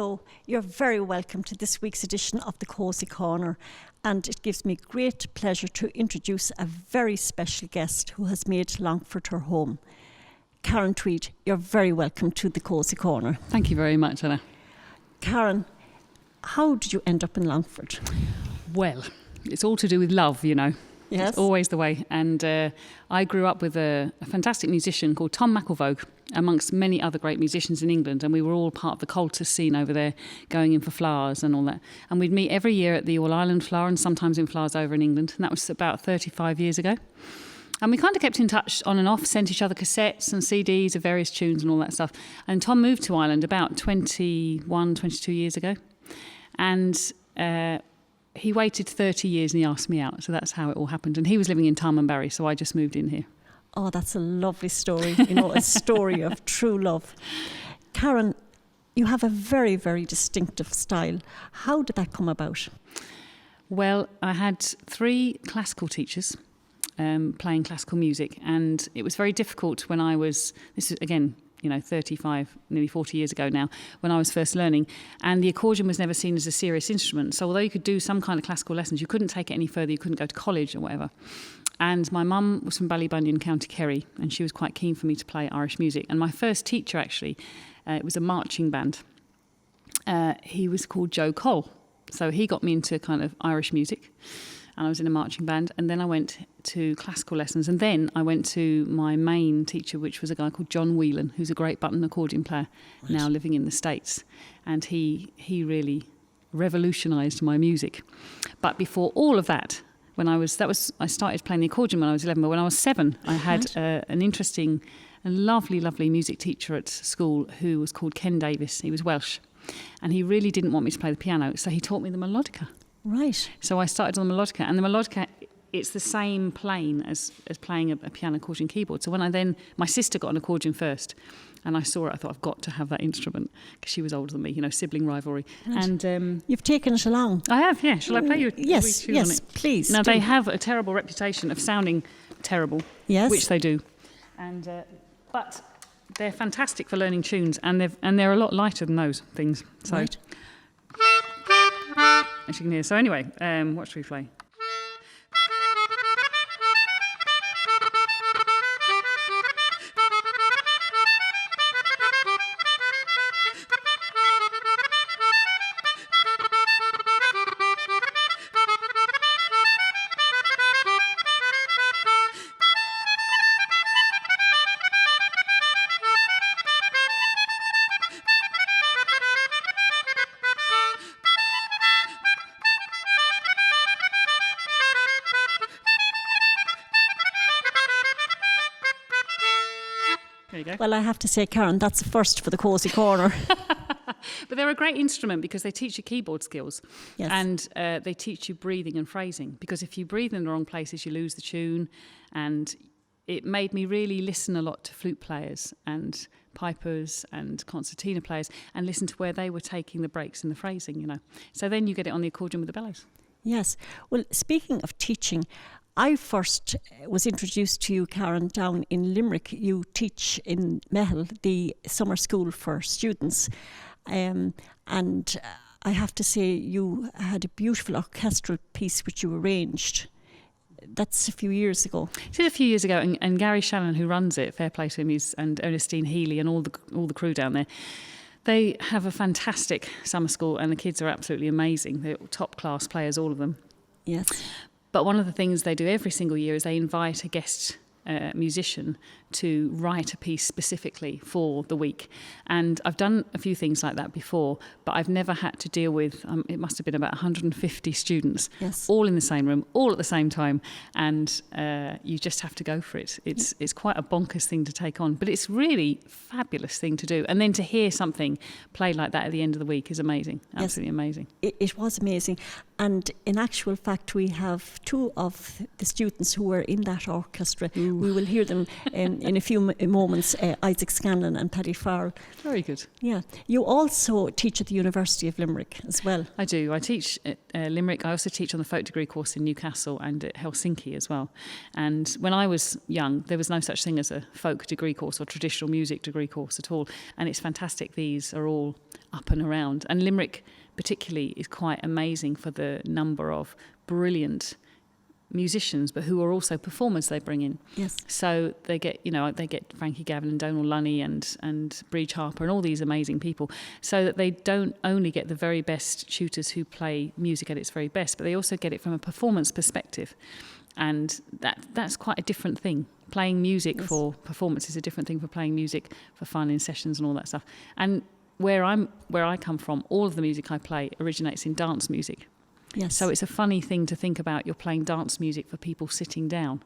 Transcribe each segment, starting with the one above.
Hello, you're very welcome to this week's edition of the Cosy Corner, and it gives me great pleasure to introduce a very special guest who has made Longford her home. Karen Tweed, you're very welcome to the Cosy Corner. Thank you very much, Anna. Karen, how did you end up in Longford? Well, it's all to do with love, you know. Yes. It's always the way. And I grew up with a fantastic musician called Tom McElvogue, amongst many other great musicians in England, and we were all part of the cultus scene over there, going in for flowers and all that. And we'd meet every year at the All Ireland Flower and sometimes in flowers over in England, and that was about 35 years ago. And we kind of kept in touch on and off, sent each other cassettes and CDs of various tunes and all that stuff. And Tom moved to Ireland about 21, 22 years ago. And he waited 30 years and he asked me out. So that's how it all happened. And he was living in Tarmanbarry, so I just moved in here. Oh, that's a lovely story, you know, a story of true love. Karen, you have a very, very distinctive style. How did that come about? Well, I had 3 classical teachers playing classical music, and it was very difficult when I was, this is again, 35, nearly 40 years ago now, when I was first learning, and the accordion was never seen as a serious instrument. So although you could do some kind of classical lessons, you couldn't take it any further, you couldn't go to college or whatever. And my mum was from Ballybunion, County Kerry, and she was quite keen for me to play Irish music. And my first teacher, actually, it was a marching band. He was called Joe Cole. So he got me into kind of Irish music, and I was in a marching band. And then I went to classical lessons. And then I went to my main teacher, which was a guy called John Whelan, who's a great button accordion player, right, now living in the States. And he really revolutionised my music. But before all of that, I started playing the accordion when I was 11, but when I was 7, I had an interesting and lovely music teacher at school who was called Ken Davis. He was Welsh, and he really didn't want me to play the piano, so he taught me the melodica. Right. So I started on the melodica, and the melodica, it's the same plane as playing a piano accordion keyboard. So when my sister got an accordion first, and I saw it, I thought, I've got to have that instrument, because she was older than me, sibling rivalry. Right. And you've taken it along. I have, yeah. Shall I play you? Yes, please. Now, they have a terrible reputation of sounding terrible, yes, which they do. And but they're fantastic for learning tunes, and they're a lot lighter than those things. So, right. As you can hear. So anyway, what should we play? There you go. Well, I have to say, Karen, that's a first for the Cosy Corner. But they're a great instrument because they teach you keyboard skills. Yes. And they teach you breathing and phrasing, because if you breathe in the wrong places, you lose the tune. And it made me really listen a lot to flute players and pipers and concertina players, and listen to where they were taking the breaks in the phrasing, So then you get it on the accordion with the bellows. Yes. Well, speaking of teaching, I first was introduced to you, Karen, down in Limerick. You teach in Mehel, the summer school for students. And I have to say, you had a beautiful orchestral piece which you arranged. That's a few years ago. It was a few years ago, and Gary Shannon, who runs it, fair play to him, and Ernestine Healy and all the crew down there, they have a fantastic summer school, and the kids are absolutely amazing. They're top class players, all of them. Yes. But one of the things they do every single year is they invite a guest musician to write a piece specifically for the week. And I've done a few things like that before, but I've never had to deal with, it must have been about 150 students, yes, all in the same room, all at the same time. And you just have to go for it. It's quite a bonkers thing to take on, but it's really fabulous thing to do. And then to hear something played like that at the end of the week is amazing, absolutely amazing. It was amazing. And in actual fact, we have 2 of the students who were in that orchestra. Ooh. We will hear them in a few moments Isaac Scanlon and Paddy Farrell. Very good. Yeah. You also teach at the University of Limerick as well. I do. I teach at Limerick. I also teach on the folk degree course in Newcastle and at Helsinki as well. And when I was young, there was no such thing as a folk degree course or traditional music degree course at all. And it's fantastic. These are all up and around. And Limerick particularly is quite amazing for the number of brilliant musicians, but who are also performers they bring in. Yes. So they get Frankie Gavin and Donal Lunny and Breach Harper and all these amazing people, so that they don't only get the very best tutors who play music at its very best, but they also get it from a performance perspective. And that's quite a different thing. Playing music for performance is a different thing for playing music for fun in sessions and all that stuff. And where I come from, all of the music I play originates in dance music. Yes. So it's a funny thing to think about. You're playing dance music for people sitting down,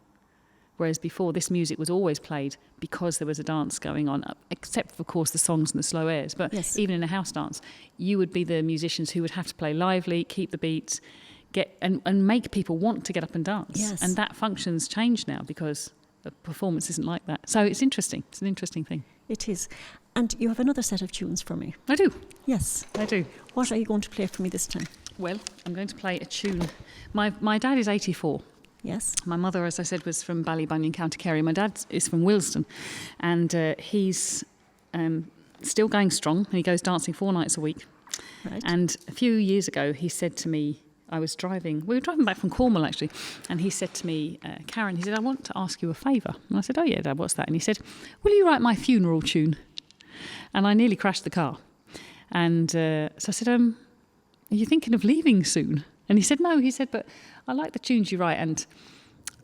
whereas before this music was always played because there was a dance going on, except for, of course, the songs and the slow airs. But even in a house dance, you would be the musicians who would have to play lively, keep the beats, and make people want to get up and dance. Yes. And that function's changed now because the performance isn't like that. So it's interesting. It's an interesting thing. It is. And you have another set of tunes for me. I do. Yes. I do. What are you going to play for me this time? Well, I'm going to play a tune. My dad is 84. Yes. My mother, as I said, was from Ballybunion, County Kerry. My dad is from Willesden, and he's still going strong, and he goes dancing 4 nights a week. Right. And a few years ago, he said to me, we were driving back from Cornwall, actually, and he said to me, Karen, he said, I want to ask you a favour. And I said, oh yeah, Dad, what's that? And he said, will you write my funeral tune? And I nearly crashed the car. And so I said, are you thinking of leaving soon? And he said, no. He said, but I like the tunes you write, and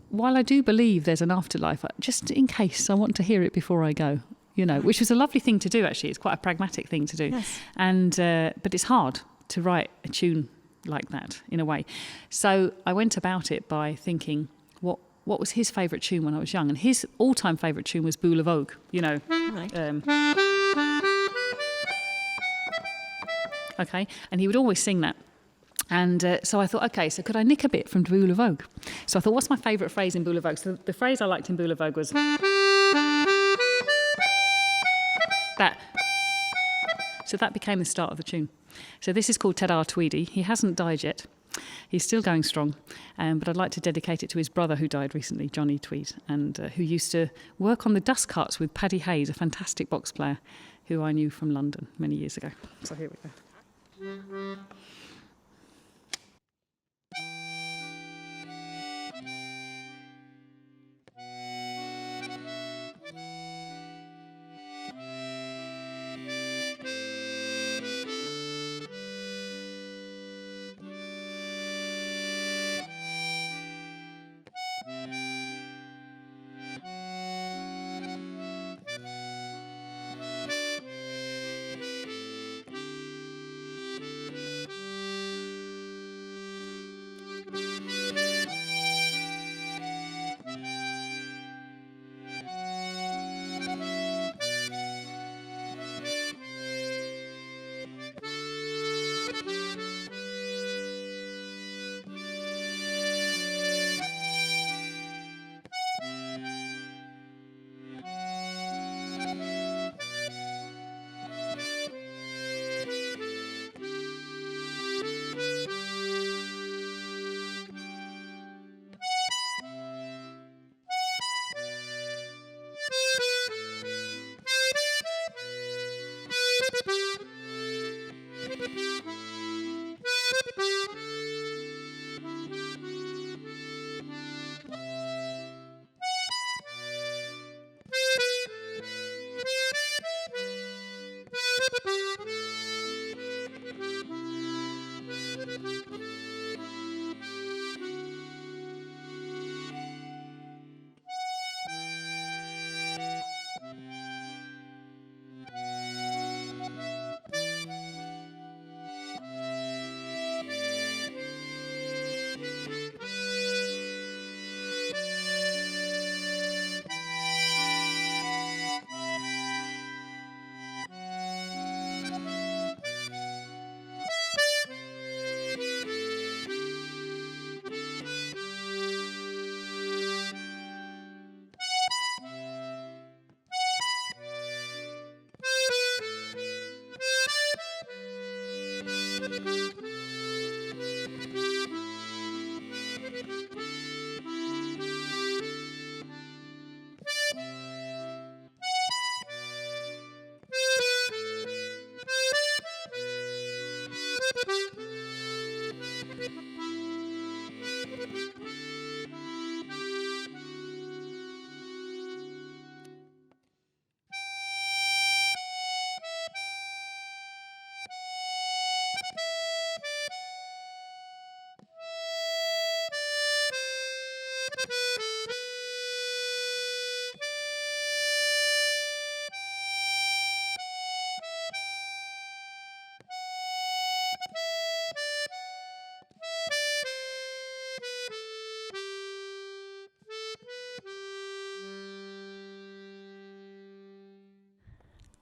while I do believe there's an afterlife, just in case, I want to hear it before I go, which was a lovely thing to do, actually. It's quite a pragmatic thing to do. Yes. And but it's hard to write a tune like that, in a way. So I went about it by thinking, what was his favourite tune when I was young? And his all-time favourite tune was Boola Vogue, Right. Okay, and he would always sing that. And so I thought, okay, so could I nick a bit from Boola Vogue? So I thought, what's my favourite phrase in Boola Vogue? So the phrase I liked in Boola Vogue was that. So that became the start of the tune. So this is called Ta-da Tweedy. He hasn't died yet. He's still going strong. But I'd like to dedicate it to his brother who died recently, Johnny Tweed, and who used to work on the dust carts with Paddy Hayes, a fantastic box player who I knew from London many years ago. So here we go.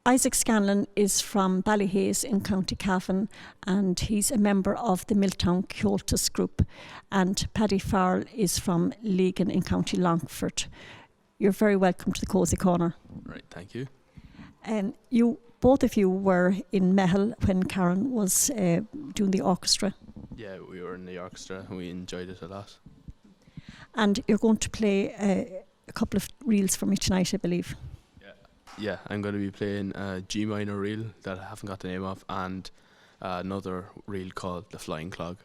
Isaac Scanlon is from Ballyhaise in County Cavan, and he's a member of the Milltown Cultus group. And Paddy Farrell is from Loughlin in County Longford. You're very welcome to the Cosy Corner. Right, thank you. And both of you were in Mehel when Karen was doing the orchestra. Yeah, we were in the orchestra and we enjoyed it a lot. And you're going to play a couple of reels for me tonight, I believe. Yeah, I'm going to be playing a G minor reel that I haven't got the name of, and another reel called The Flying Clog.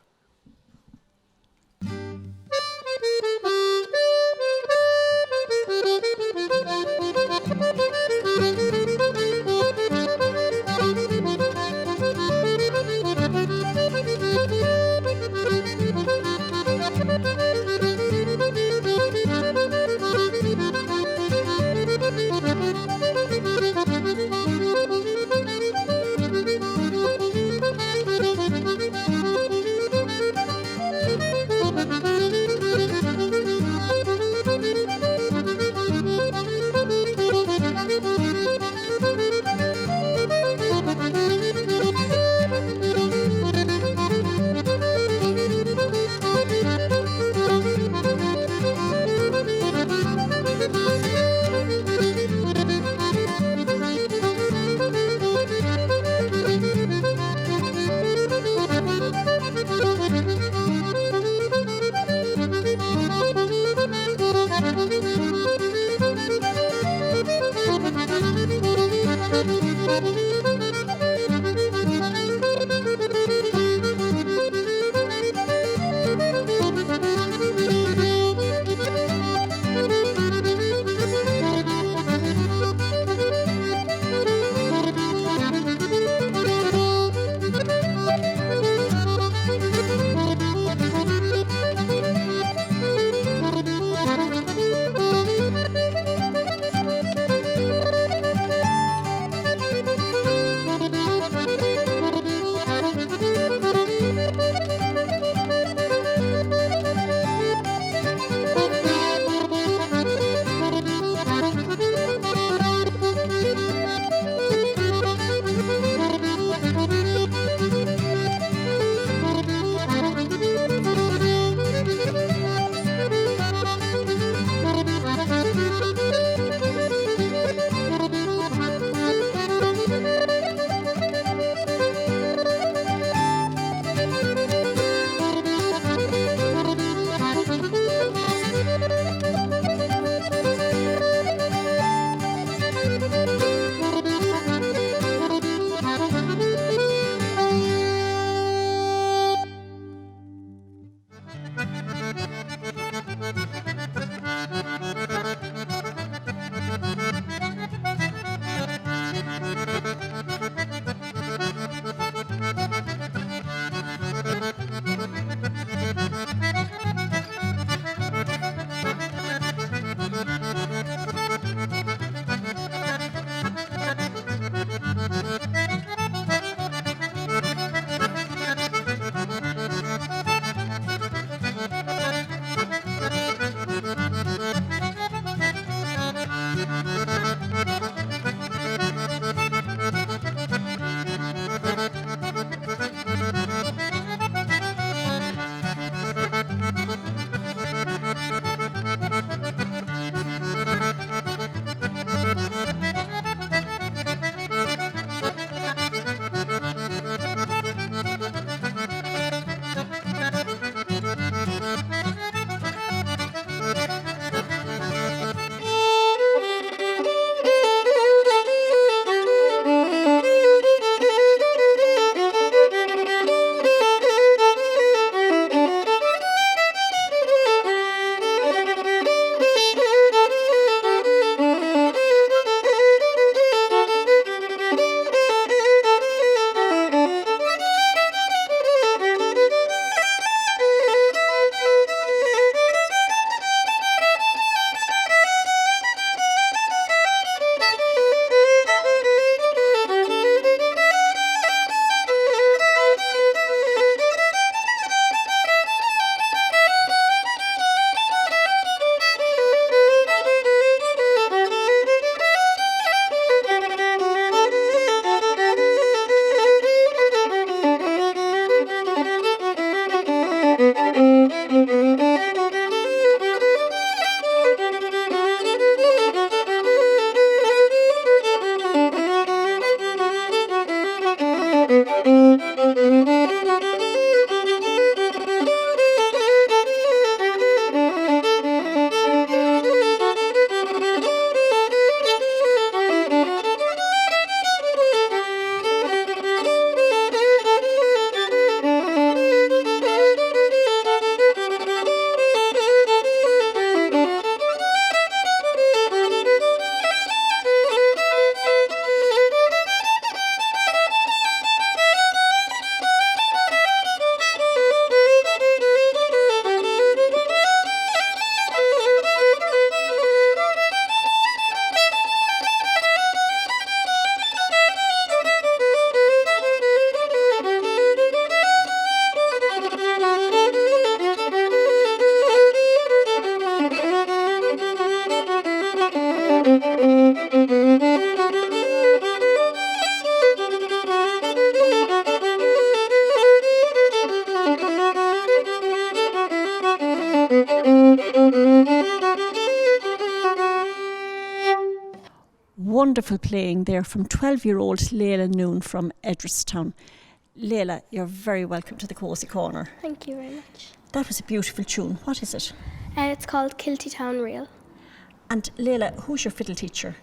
wonderful playing there from 12-year-old Lelia Noone from Edgeworthstown. Lelia, you're very welcome to the Cosy Corner. Thank you very much. That was a beautiful tune. What is it? It's called Kilty Town Reel. And Lelia, who's your fiddle teacher?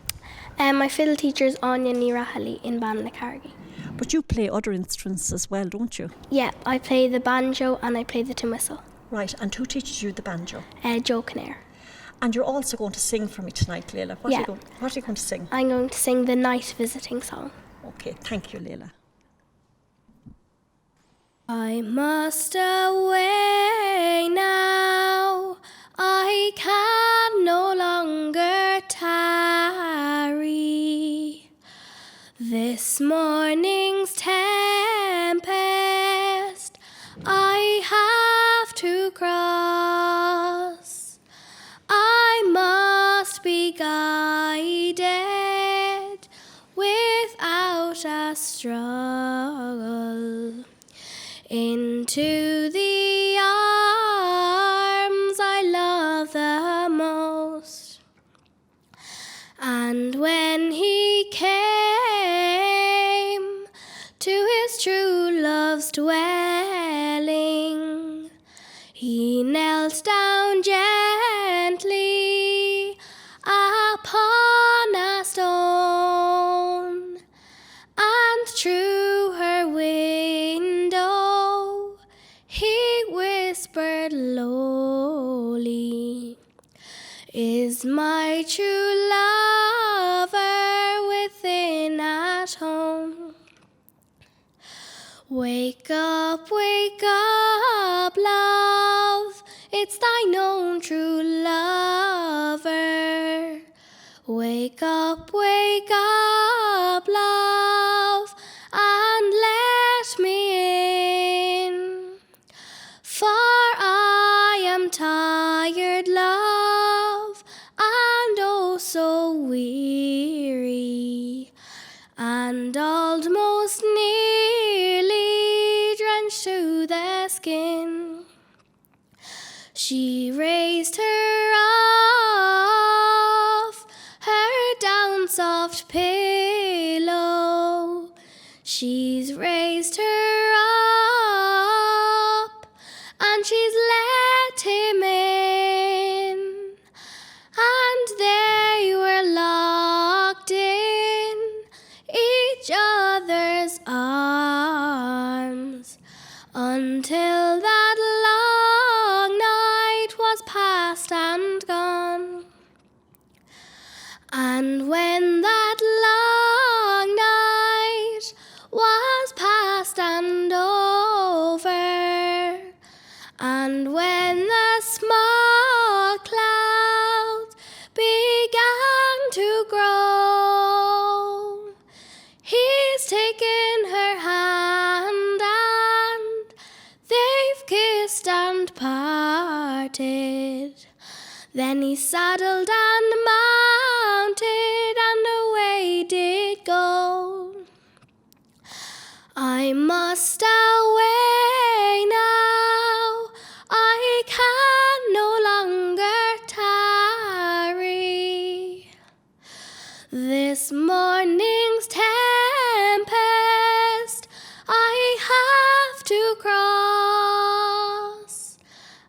My fiddle teacher is Anya Nirahali in Bannacargy. But you play other instruments as well, don't you? Yeah, I play the banjo and I play the tin whistle. Right, and who teaches you the banjo? Joe Kinnair. And you're also going to sing for me tonight, Lelia. What are you going to sing? I'm going to sing the night visiting song. Okay, thank you, Lelia. I must away now, I can no longer tarry. This morning's tempest I have to cross. I must be guided without a struggle into the arms I love the most. And when he came to his true love's dwelling, he knelt down gently upon a stone, and through her window he whispered lowly, is my true lover within at home? Wake up, love, it's thine own true lover. Wake up, love, and let me in. For I am tired, love, and oh so weary, and almost nearly drenched to the skin. She raised her off her down soft pillow. She's raised her up, and she's let him in, and they were locked in each other's arms until that long night was past and gone. And when that long night was past and over, and when the small clouds began to grow, he's taken her hand and they've kissed and parted. Then he saddled and mounted and away did go. I must away now, I can no longer tarry. This morning's tempest I have to cross.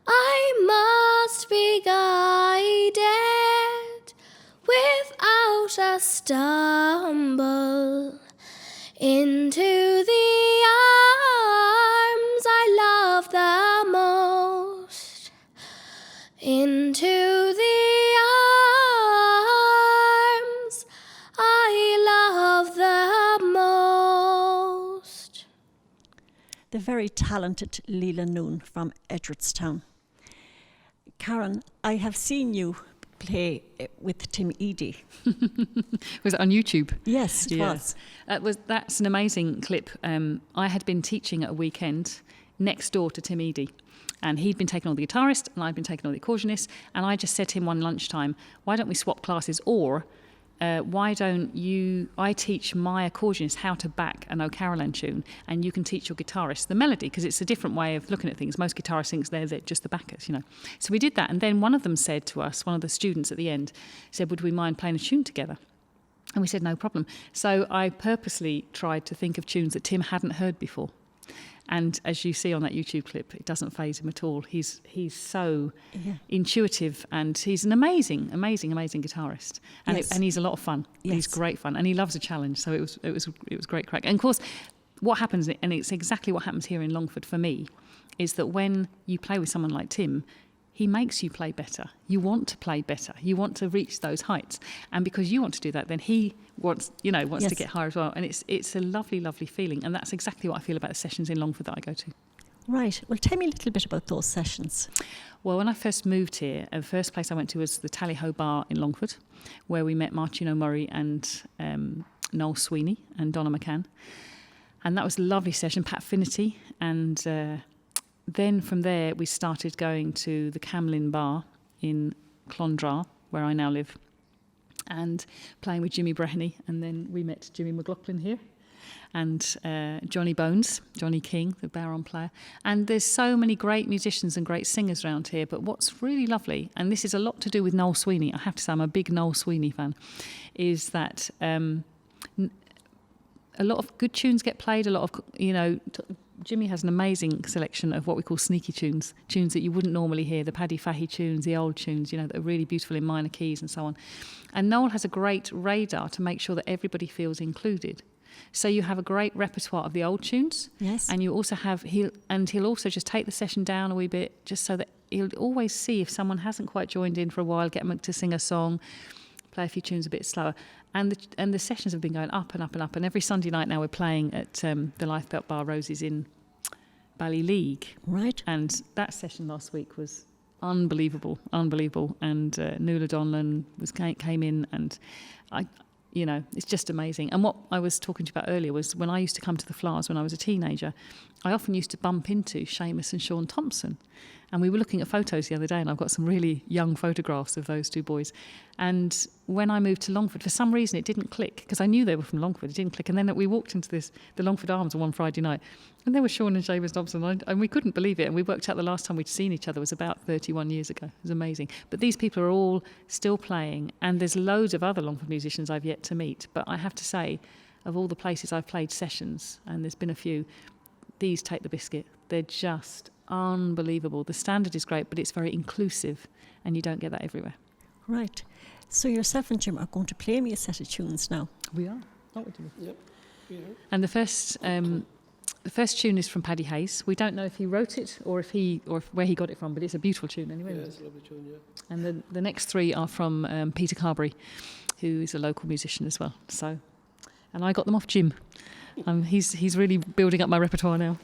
I must be guided without a stumble into the arms I love the most. Into the arms I love the most. The very talented Lelia Noone from Edgeworthstown. Karen, I have seen you play with Tim Eady. Was it on YouTube? Yes, it was. That's an amazing clip. I had been teaching at a weekend next door to Tim Eady, and he'd been taking on the guitarist and I'd been taking on the accordionist, and I just said to him one lunchtime, why don't we swap classes, or why don't I teach my accordionist how to back an O'Carolan tune, and you can teach your guitarist the melody, because it's a different way of looking at things. Most guitarists think they're just the backers, you know. So we did that, and then one of them said to us, one of the students at the end, said, would we mind playing a tune together? And we said, no problem. So I purposely tried to think of tunes that Tim hadn't heard before. And as you see on that YouTube clip, it doesn't faze him at all. He's so intuitive, and he's an amazing guitarist. And, and he's a lot of fun. Yes. He's great fun, and he loves a challenge. So it was great crack. And of course, what happens, and it's exactly what happens here in Longford for me, is that when you play with someone like Tim, he makes you play better. You want to play better. You want to reach those heights. And because you want to do that, then he wants to get higher as well. And it's a lovely, lovely feeling. And that's exactly what I feel about the sessions in Longford that I go to. Right. Well, tell me a little bit about those sessions. Well, when I first moved here, the first place I went to was the Tally-Ho Bar in Longford, where we met Martin O'Murray and Noel Sweeney and Donna McCann. And that was a lovely session, Pat Finnerty, and then from there we started going to the Camlin Bar in Clondra, where I now live, and playing with Jimmy Breheny. And then we met Jimmy McLaughlin here, and Johnny Bones, Johnny King, the baron player. And there's so many great musicians and great singers around here. But what's really lovely, and this is a lot to do with Noel Sweeney, I have to say I'm a big Noel Sweeney fan, is that a lot of good tunes get played, a lot of, Jimmy has an amazing selection of what we call sneaky tunes that you wouldn't normally hear, the Paddy Fahey tunes, the old tunes, that are really beautiful in minor keys and so on. And Noel has a great radar to make sure that everybody feels included. So you have a great repertoire of the old tunes. Yes. And you also have, he'll also just take the session down a wee bit, just so that he'll always see if someone hasn't quite joined in for a while, get them to sing a song, play a few tunes a bit slower. And the sessions have been going up and up and up. And every Sunday night now we're playing at the Lifebelt Bar Roses in Ballyleague. Right. And that session last week was unbelievable. And Nuala Donlan came in, and it's just amazing. And what I was talking to you about earlier was when I used to come to the Flowers when I was a teenager, I often used to bump into Seamus and Sean Thompson. And we were looking at photos the other day, and I've got some really young photographs of those two boys. And when I moved to Longford, for some reason it didn't click, because I knew they were from Longford. It didn't click. And then we walked into the Longford Arms on one Friday night, and there were Sean and Seamus Thompson, and we couldn't believe it. And we worked out the last time we'd seen each other was about 31 years ago. It was amazing. But these people are all still playing, and there's loads of other Longford musicians I've yet to meet. But I have to say, of all the places I've played sessions, and there's been a few, these take the biscuit. They're just unbelievable. The standard is great, but it's very inclusive, and you don't get that everywhere. Right. So yourself and Jim are going to play me a set of tunes now. We are. Aren't we, Jimmy? Yep. Yeah. And the first tune is from Paddy Hayes. We don't know if he wrote it or where he got it from, but it's a beautiful tune anyway. Yeah, it's a lovely tune, yeah. And the next three are from Peter Carberry, who is a local musician as well. So, and I got them off Jim. He's really building up my repertoire now.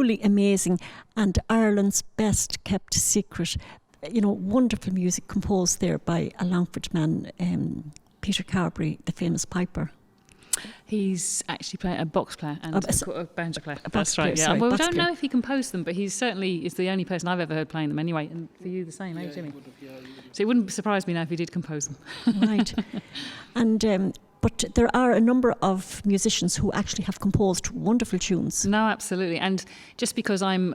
truly amazing, and Ireland's best kept secret. Wonderful music composed there by a Longford man, Peter Carberry, the famous piper. He's actually playing a box player and a banjo player. That's right. Yeah. Well, we don't know if he composed them, but he certainly is the only person I've ever heard playing them anyway. And for you, the same, Jimmy? So it wouldn't surprise me now if he did compose them. Right. And but there are a number of musicians who actually have composed wonderful tunes. No, absolutely. And just because I'm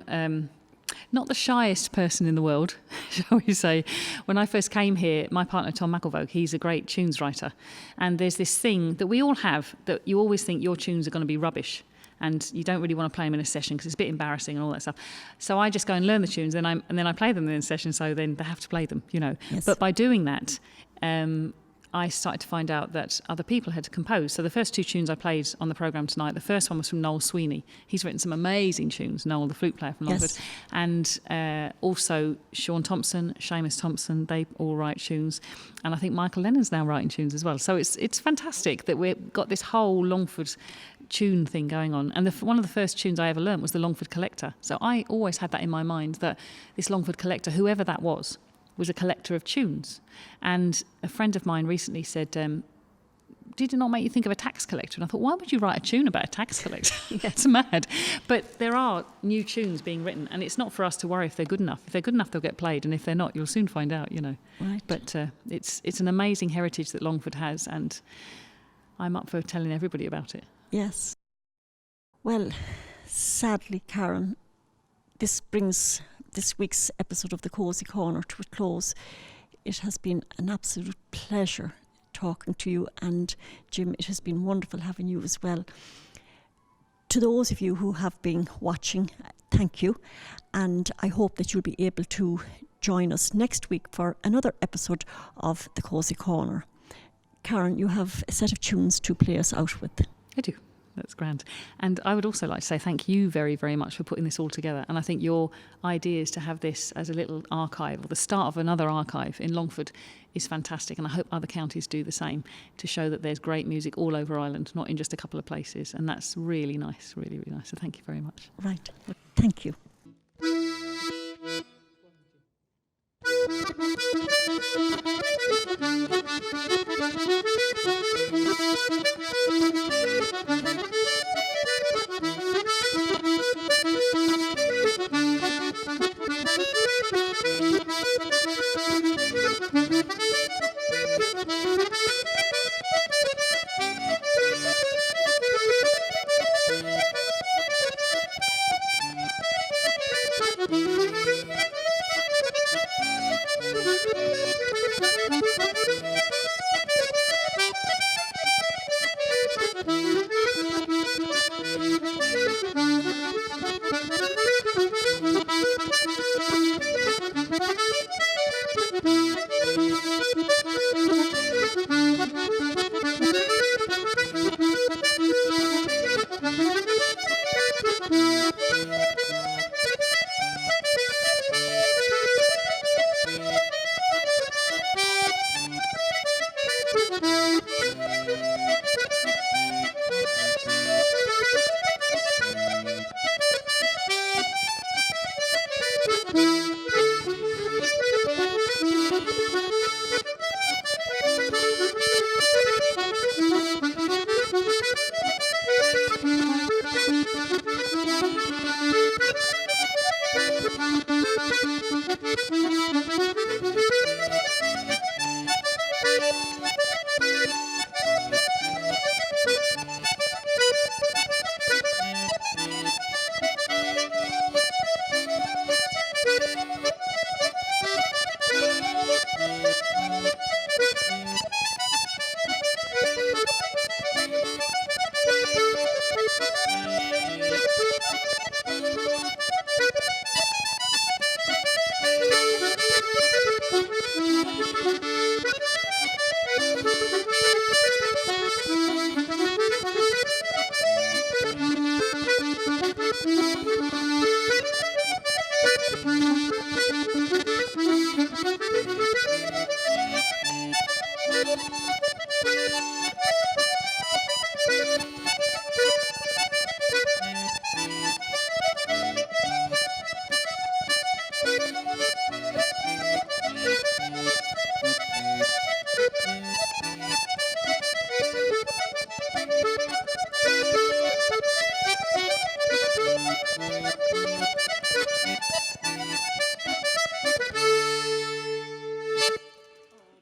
not the shyest person in the world, shall we say. When I first came here, my partner Tom McElvogue, he's a great tunes writer. And there's this thing that we all have, that you always think your tunes are going to be rubbish and you don't really want to play them in a session because it's a bit embarrassing and all that stuff. So I just go and learn the tunes and then I play them in a session, so then they have to play them, Yes. But by doing that, I started to find out that other people had composed. So the first 2 tunes I played on the programme tonight, the first one was from Noel Sweeney. He's written some amazing tunes, Noel, the flute player from Longford. Yes. And also Sean Thompson, Seamus Thompson, they all write tunes. And I think Michael Lennon's now writing tunes as well. So it's fantastic that we've got this whole Longford tune thing going on. And one of the first tunes I ever learnt was the Longford Collector. So I always had that in my mind, that this Longford Collector, whoever that was a collector of tunes. And a friend of mine recently said, did it not make you think of a tax collector? And I thought, why would you write a tune about a tax collector? It's mad. But there are new tunes being written, and it's not for us to worry if they're good enough. If they're good enough, they'll get played, and if they're not, you'll soon find out, Right. But it's an amazing heritage that Longford has, and I'm up for telling everybody about it. Yes. Well, sadly, Karen, this brings this week's episode of the Cosy Corner to a close. It has been an absolute pleasure talking to you, and Jim, it has been wonderful having you as well. To those of you who have been watching, thank you, and I hope that you'll be able to join us next week for another episode of the Cosy Corner. Karen, you have a set of tunes to play us out with. I do. That's grand. And I would also like to say thank you very, very much for putting this all together. And I think your ideas to have this as a little archive, or the start of another archive in Longford, is fantastic. And I hope other counties do the same, to show that there's great music all over Ireland, not in just a couple of places. And that's really nice, really, really nice. So thank you very much. Right. Thank you. Thank you.